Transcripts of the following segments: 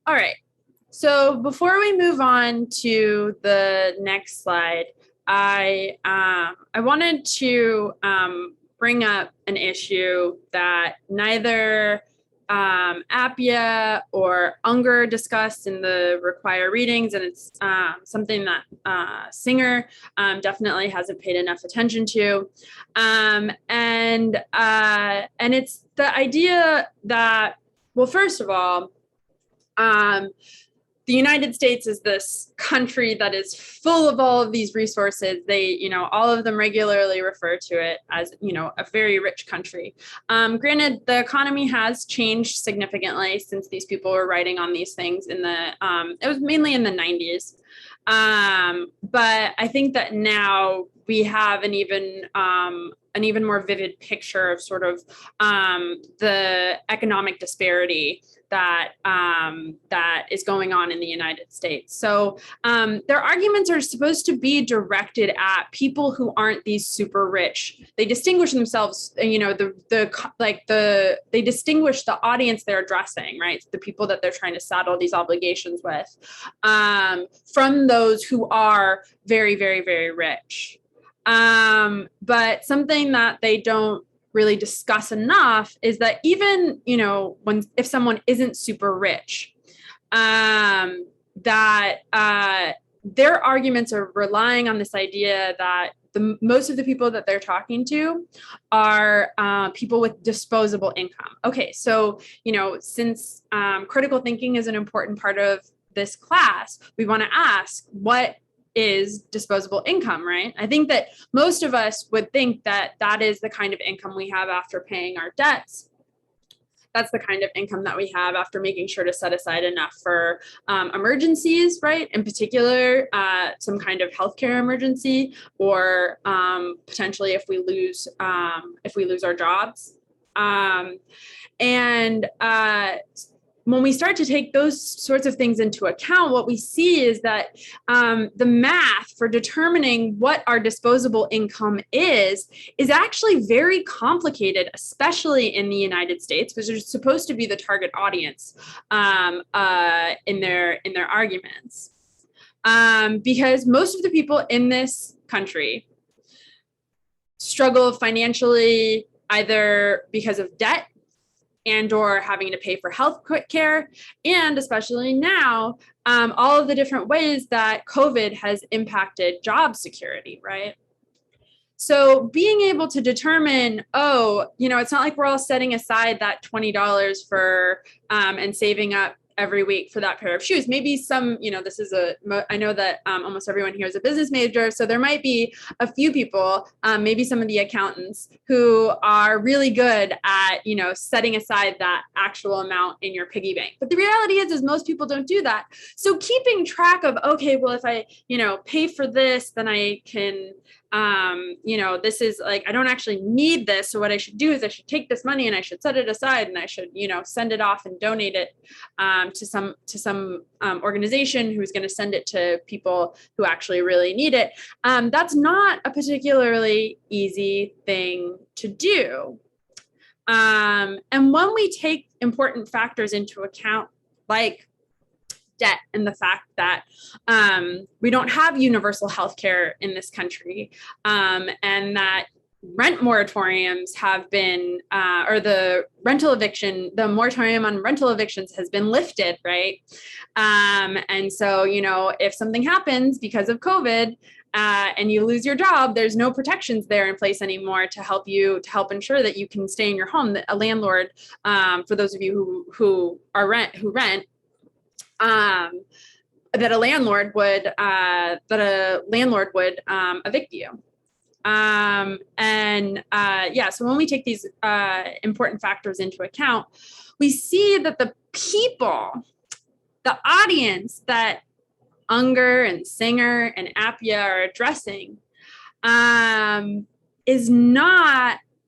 All right. So before we move on to the next slide, I wanted to bring up an issue that neither Appia or Unger discussed in the require readings, and it's something that Singer definitely hasn't paid enough attention to, and it's the idea that, well, first of all, um, the United States is this country that is full of all of these resources. All of them regularly refer to it as, a very rich country. Granted, the economy has changed significantly since these people were writing on these things it was mainly in the 90s. But I think that now we have an even more vivid picture of sort of the economic disparity that is going on in the United States. So their arguments are supposed to be directed at people who aren't these super rich. They distinguish themselves, they distinguish the audience they're addressing, right? The people that they're trying to saddle these obligations with, from those who are very, very, very rich. But something that they don't really discuss enough is that even, if someone isn't super rich, their arguments are relying on this idea that most of the people that they're talking to are people with disposable income. Okay, so, since critical thinking is an important part of this class, we want to ask, what is disposable income, right? I think that most of us would think that that is the kind of income we have after paying our debts. That's the kind of income that we have after making sure to set aside enough for emergencies, right? In particular, some kind of healthcare emergency, or potentially if we lose our jobs. When we start to take those sorts of things into account, what we see is that the math for determining what our disposable income is actually very complicated, especially in the United States, because they're supposed to be the target audience in their arguments. Because most of the people in this country struggle financially, either because of debt and or having to pay for health care, and especially now, all of the different ways that COVID has impacted job security, right? So being able to determine, it's not like we're all setting aside that $20 for and saving up every week for that pair of shoes. Maybe some, I know that almost everyone here is a business major, so there might be a few people, maybe some of the accountants, who are really good at, setting aside that actual amount in your piggy bank. But the reality is most people don't do that. So keeping track of, okay, well, if I, pay for this, then I can, this is like, I don't actually need this. So what I should do is I should take this money and I should set it aside, and I should, send it off and donate it to some organization who's going to send it to people who actually really need it. That's not a particularly easy thing to do. And when we take important factors into account, like debt and the fact that we don't have universal health care in this country, and that rent moratoriums have been, or the moratorium on rental evictions has been lifted, right? And so, if something happens because of COVID, and you lose your job, there's no protections there in place anymore to help ensure that you can stay in your home. That a landlord, for those of you who rent, that a landlord would evict you. So when we take these important factors into account, we see that the audience that Unger and Singer and Appia are addressing,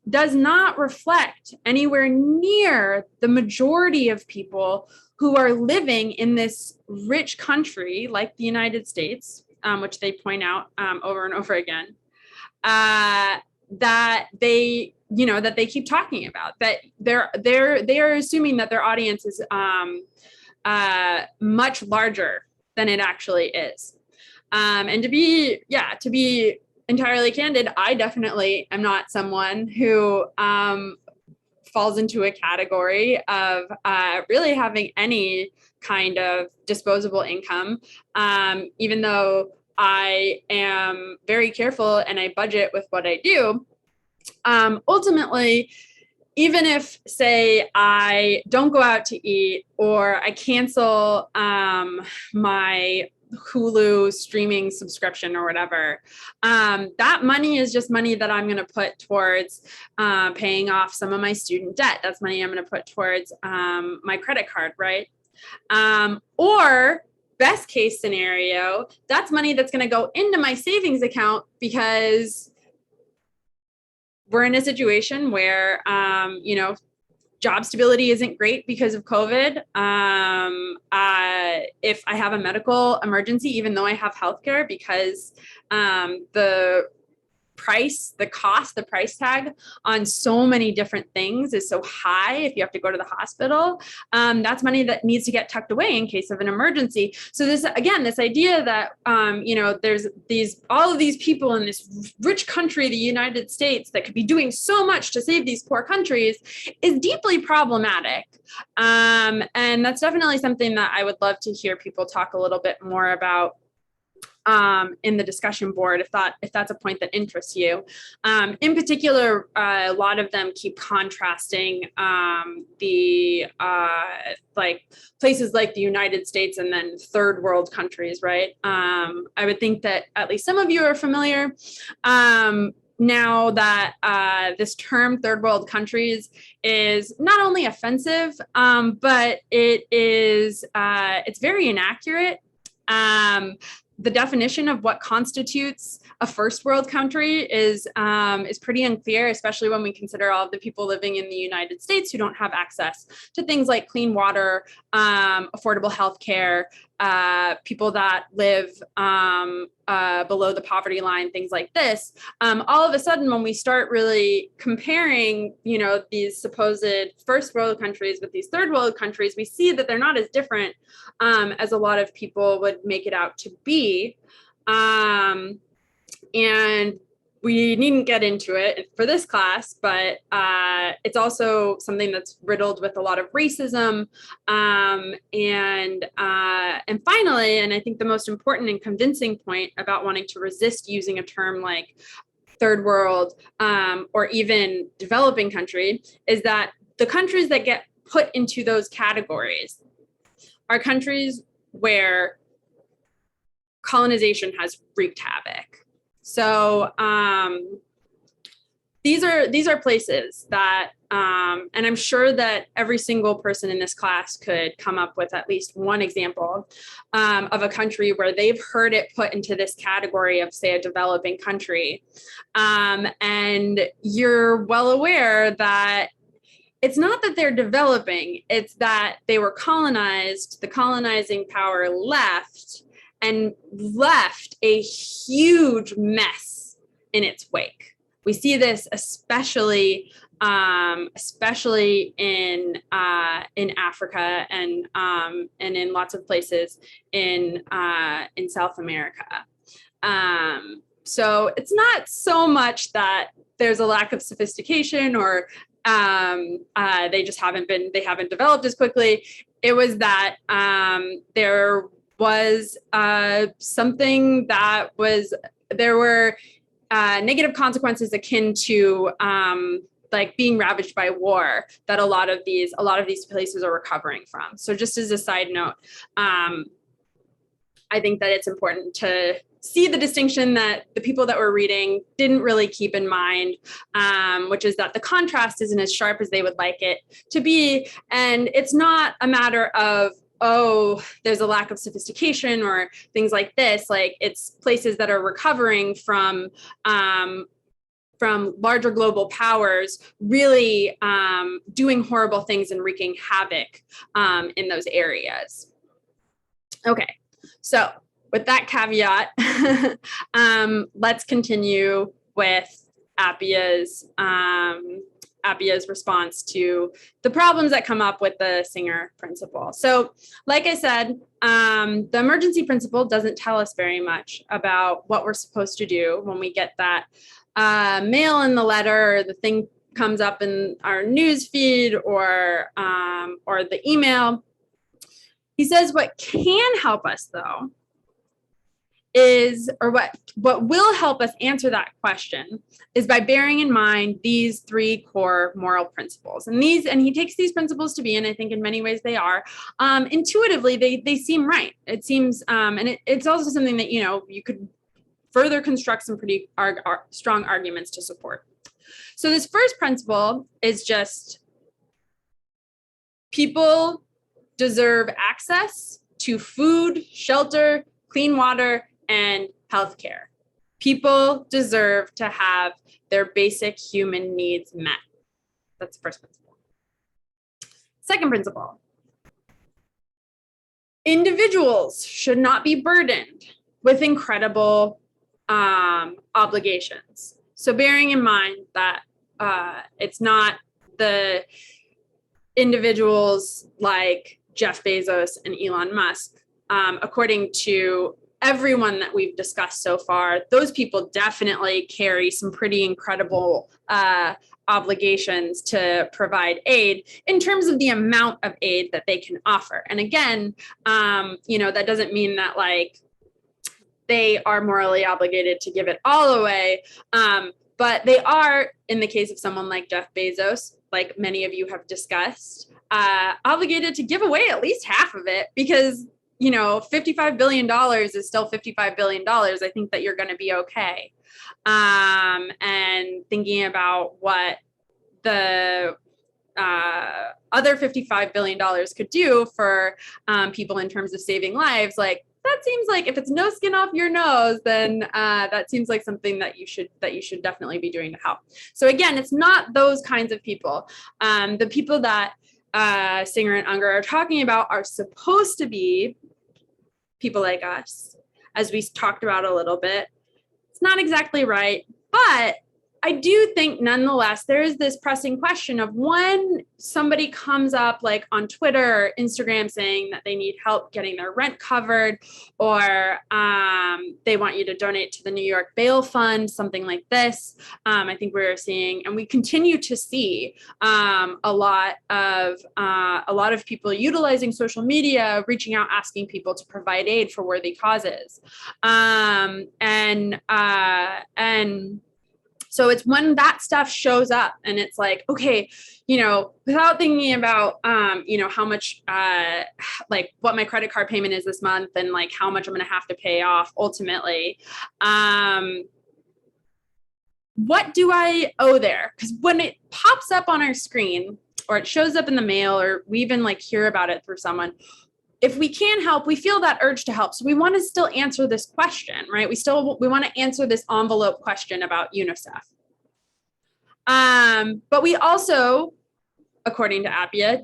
does not reflect anywhere near the majority of people who are living in this rich country like the United States, which they point out over and over again, that they keep talking about. That they are assuming that their audience is much larger than it actually is. And to be entirely candid, I definitely am not someone who falls into a category of really having any kind of disposable income, even though I am very careful and I budget with what I do. Ultimately, even if, say, I don't go out to eat or I cancel my Hulu streaming subscription or whatever, that money is just money that I'm going to put towards paying off some of my student debt. That's money I'm going to put towards my credit card, right? Or best case scenario, that's money that's going to go into my savings account because we're in a situation where, job stability isn't great because of COVID. If I have a medical emergency, even though I have healthcare, because the price tag on so many different things is so high. If you have to go to the hospital, that's money that needs to get tucked away in case of an emergency. So this idea that, there's all of these people in this rich country, the United States, that could be doing so much to save these poor countries is deeply problematic. And that's definitely something that I would love to hear people talk a little bit more about in the discussion board, if that's a point that interests you. In particular, a lot of them keep contrasting the places like the United States and then third world countries, right? I would think that at least some of you are familiar now that this term third world countries is not only offensive, but it's very inaccurate. The definition of what constitutes a first world country is pretty unclear, especially when we consider all of the people living in the United States who don't have access to things like clean water, affordable health care, people that live below the poverty line, things like this. All of a sudden, when we start really comparing, these supposed first world countries with these third world countries, we see that they're not as different as a lot of people would make it out to be. And we needn't get into it for this class, but it's also something that's riddled with a lot of racism. And finally, and I think the most important and convincing point about wanting to resist using a term like third world or even developing country is that the countries that get put into those categories are countries where colonization has wreaked havoc. So these are places that, and I'm sure that every single person in this class could come up with at least one example of a country where they've heard it put into this category of, say, a developing country. And you're well aware that it's not that they're developing, it's that they were colonized, the colonizing power left, and left a huge mess in its wake. We see this especially in Africa and in lots of places in South America. So it's not so much that there's a lack of sophistication or they haven't developed as quickly. It was that there was something that there were negative consequences akin to like being ravaged by war that a lot of these places are recovering from. So just as a side note, I think that it's important to see the distinction that the people that were reading didn't really keep in mind, which is that the contrast isn't as sharp as they would like it to be. And it's not a matter of, oh, there's a lack of sophistication or things like this. Like, it's places that are recovering from larger global powers really doing horrible things and wreaking havoc in those areas. Okay, so with that caveat, let's continue with Appiah's Appia's response to the problems that come up with the Singer principle. So, like I said, the emergency principle doesn't tell us very much about what we're supposed to do when we get that mail in the letter, or the thing comes up in our news feed, or the email. He says what can help us, though, is, or what will help us answer that question, is by bearing in mind these three core moral principles. And he takes these principles to be, and I think in many ways they are, intuitively, they seem right. It seems, and it's also something that, you could further construct some pretty strong arguments to support. So this first principle is just people deserve access to food, shelter, clean water, and healthcare. People deserve to have their basic human needs met. That's the first principle. Second principle. Individuals should not be burdened with incredible obligations. So bearing in mind that it's not the individuals like Jeff Bezos and Elon Musk, according to everyone that we've discussed so far, those people definitely carry some pretty incredible obligations to provide aid in terms of the amount of aid that they can offer. And again, that doesn't mean that like they are morally obligated to give it all away. But they are, in the case of someone like Jeff Bezos, like many of you have discussed, obligated to give away at least half of it, because $55 billion is still $55 billion. I think that you're going to be okay. And thinking about what the other $55 billion could do for people in terms of saving lives, like that seems like if it's no skin off your nose, then that seems like something that you should definitely be doing to help. So again, it's not those kinds of people. The people that Singer and Unger are talking about are supposed to be people like us, as we talked about a little bit. It's not exactly right, but I do think nonetheless, there is this pressing question of when somebody comes up like on Twitter or Instagram saying that they need help getting their rent covered, or they want you to donate to the New York Bail Fund, something like this. I think we're seeing, and we continue to see a lot of people utilizing social media, reaching out, asking people to provide aid for worthy causes. So it's when that stuff shows up and it's like, okay, without thinking about, how much, like what my credit card payment is this month and like how much I'm going to have to pay off ultimately. What do I owe there? Because when it pops up on our screen or it shows up in the mail, or we even like hear about it through someone, if we can help, we feel that urge to help. So we want to still answer this question, right? We want to answer this envelope question about UNICEF. But we also, according to Appia,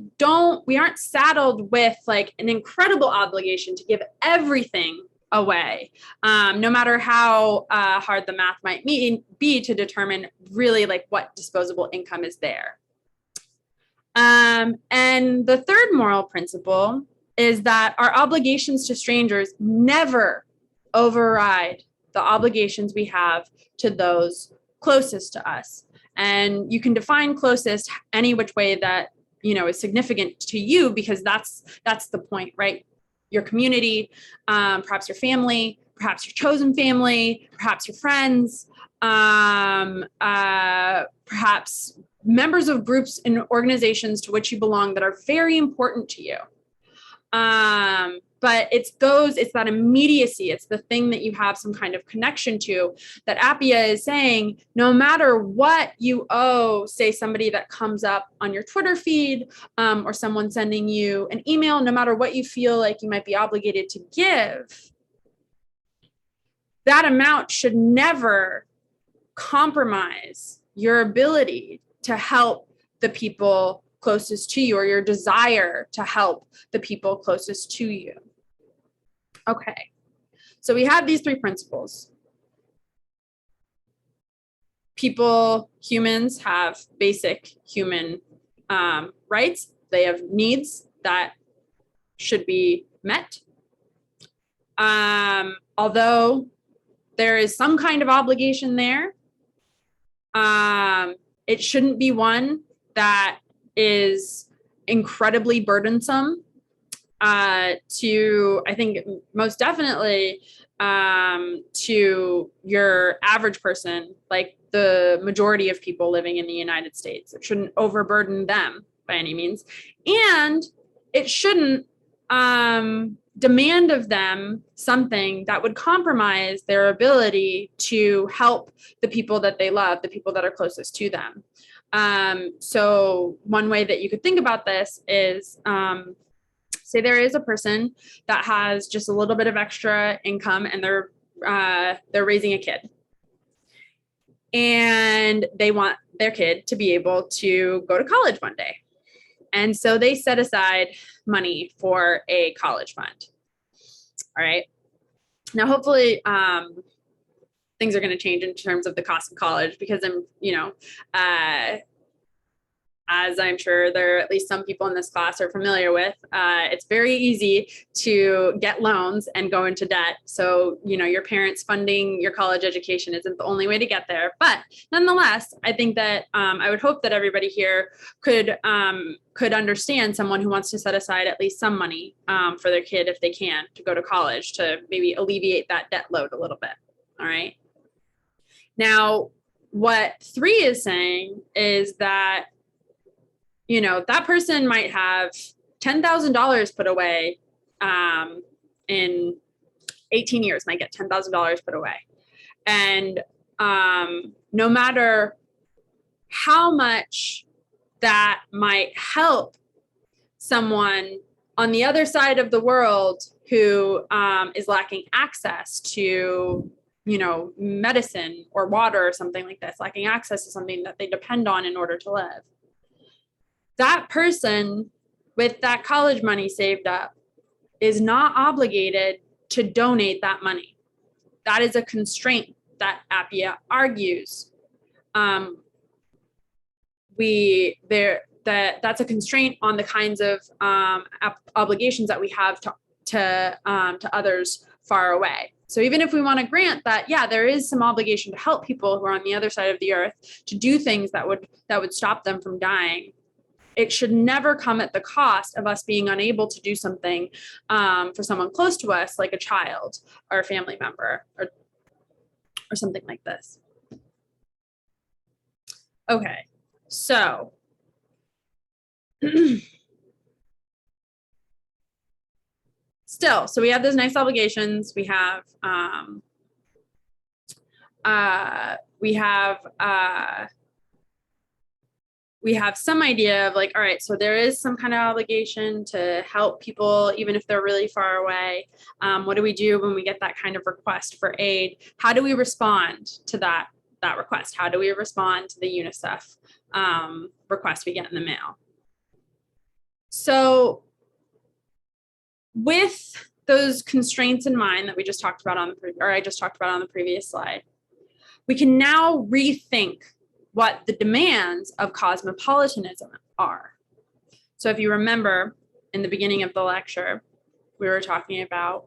we aren't saddled with like an incredible obligation to give everything away, no matter how hard the math might be to determine really like what disposable income is there. And the third moral principle is that our obligations to strangers never override the obligations we have to those closest to us. And you can define closest any which way that is significant to you, because that's the point, right? Your community, perhaps your family, perhaps your chosen family, perhaps your friends, perhaps members of groups and organizations to which you belong that are very important to you. But it's that immediacy. It's the thing that you have some kind of connection to, that Appia is saying, no matter what you owe, say somebody that comes up on your Twitter feed, or someone sending you an email, no matter what you feel like you might be obligated to give, that amount should never compromise your ability to help the people closest to you, or your desire to help the people closest to you. Okay, so we have these three principles. humans have basic human rights. They have needs that should be met. Although there is some kind of obligation there, it shouldn't be one that is incredibly burdensome to, I think, most definitely to your average person, like the majority of people living in the United States. It shouldn't overburden them by any means. And it shouldn't demand of them something that would compromise their ability to help the people that they love, the people that are closest to them. So one way that you could think about this is, say there is a person that has just a little bit of extra income and they're raising a kid. And they want their kid to be able to go to college one day. And so they set aside money for a college fund. All right. Now, hopefully, things are going to change in terms of the cost of college, because as I'm sure there are at least some people in this class are familiar with, it's very easy to get loans and go into debt. So, your parents funding your college education isn't the only way to get there. But nonetheless, I think that I would hope that everybody here could understand someone who wants to set aside at least some money for their kid, if they can, to go to college, to maybe alleviate that debt load a little bit. All right. Now, what 3 is saying is that that person might have $10,000 put away in 18 years, might get $10,000 put away. And no matter how much that might help someone on the other side of the world who is lacking access to, medicine or water or something like this, lacking access to something that they depend on in order to live, that person with that college money saved up is not obligated to donate that money. That is a constraint that Appia argues. That's a constraint on the kinds of obligations that we have to others far away. So even if we want to grant that, yeah, there is some obligation to help people who are on the other side of the earth, to do things that would stop them from dying, it should never come at the cost of us being unable to do something for someone close to us, like a child or a family member or something like this. Okay, so so we have those nice obligations. We have some idea of, like, all right, so there is some kind of obligation to help people, even if they're really far away. What do we do when we get that kind of request for aid? How do we respond to that request? How do we respond to the UNICEF request we get in the mail? So with those constraints in mind that we just talked about I just talked about on the previous slide, we can now rethink what the demands of cosmopolitanism are. So if you remember in the beginning of the lecture, we were talking about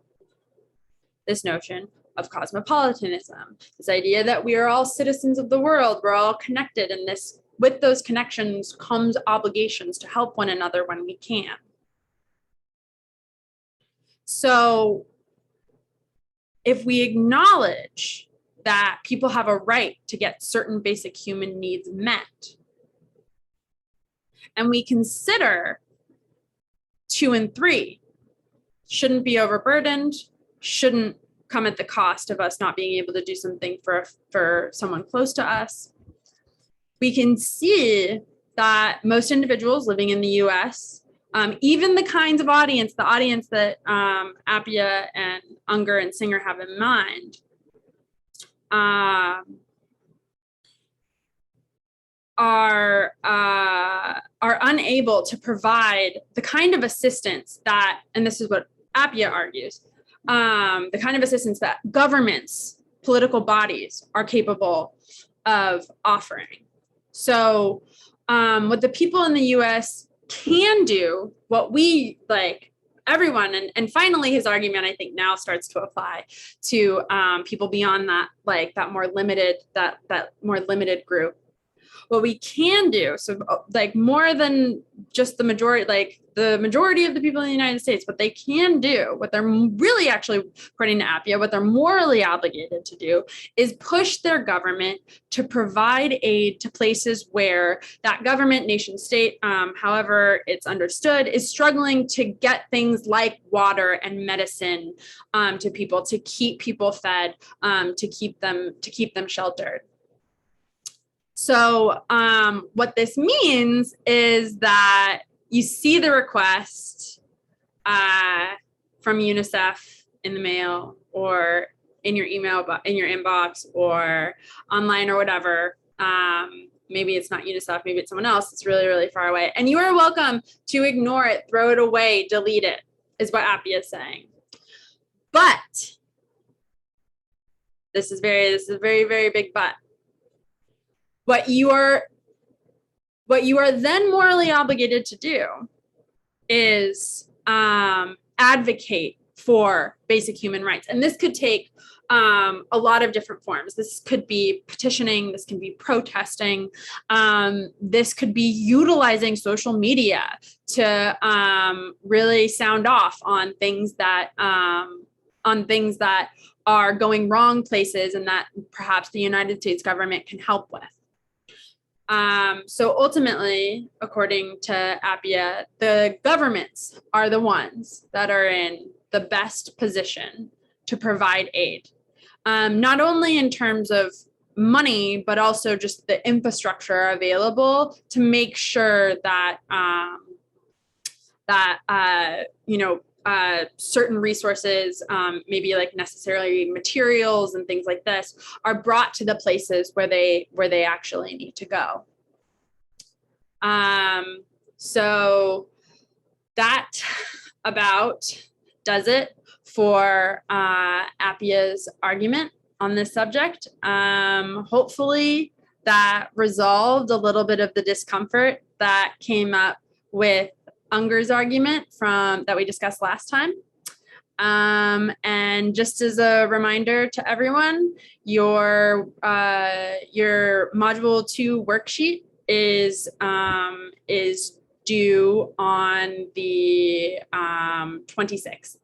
this notion of cosmopolitanism, this idea that we are all citizens of the world, we're all connected, and with those connections comes obligations to help one another when we can. So if we acknowledge that people have a right to get certain basic human needs met, and we consider 2 and 3 shouldn't be overburdened, shouldn't come at the cost of us not being able to do something for someone close to us, we can see that most individuals living in the US, even the kinds of audience that Appia and Unger and Singer have in mind, are unable to provide the kind of assistance that, and this is what Appia argues, the kind of assistance that governments, political bodies are capable of offering. So what the people in the US can do, what we like, everyone, and finally his argument I think now starts to apply to people beyond that, like that more limited group. What we can do, so like more than just the majority, like the majority of the people in the United States, what they can do, what they're really actually, according to Appia, what they're morally obligated to do is push their government to provide aid to places where that government, nation state, however it's understood, is struggling to get things like water and medicine to people, to keep people fed, to keep them sheltered. So what this means is that you see the request from UNICEF in the mail or in your email, in your inbox or online or whatever. Maybe it's not UNICEF, maybe it's someone else. It's really, really far away. And you are welcome to ignore it, throw it away, delete it, is what Appia is saying. But this is a very, very big but. What you are then morally obligated to do is advocate for basic human rights. And this could take a lot of different forms. This could be petitioning, this can be protesting, this could be utilizing social media to really sound off on things that are going wrong places and that perhaps the United States government can help with. So ultimately, according to Appia, the governments are the ones that are in the best position to provide aid, not only in terms of money, but also just the infrastructure available to make sure that certain resources, maybe like necessarily materials and things like this, are brought to the places where they actually need to go. So that about does it for Appia's argument on this subject. Hopefully that resolved a little bit of the discomfort that came up with Unger's argument that we discussed last time. And just as a reminder to everyone, your module 2 worksheet is due on the 26th.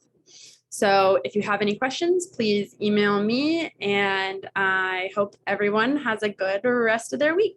So if you have any questions, please email me, and I hope everyone has a good rest of their week.